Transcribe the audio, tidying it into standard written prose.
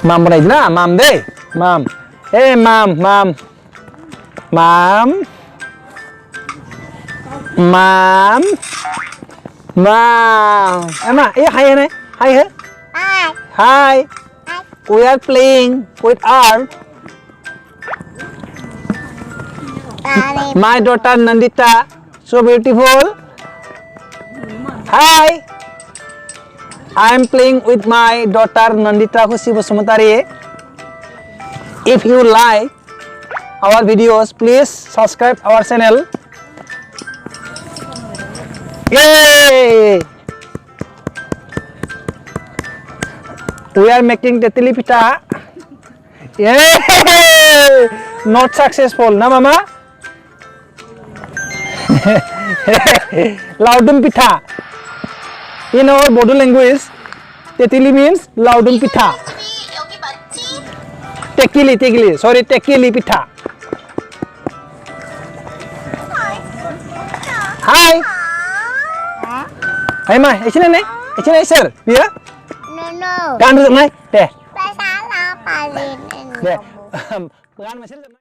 Mom này na, mom đây. Mom. Hey mom, mom. Mom. Mom. Mom. Emma, hi này. Hi hết. Hi. Hi. We are playing with art. My daughter Nandita, so beautiful. Hi. I am playing with my daughter Nandita Husi Basumatari. If you like our videos, please subscribe our channel. Yay! We are making the tilipita. Yay! Not successful, na mama? Laudum pitha. In our Bodo language, tetili means laudum pitha. Tekili, sorry, tekili pitha. Hi. Hi ma, ichine sir, dia? No. Kan duduk naik, deh. Salah paling. Deh. Pegan mesin.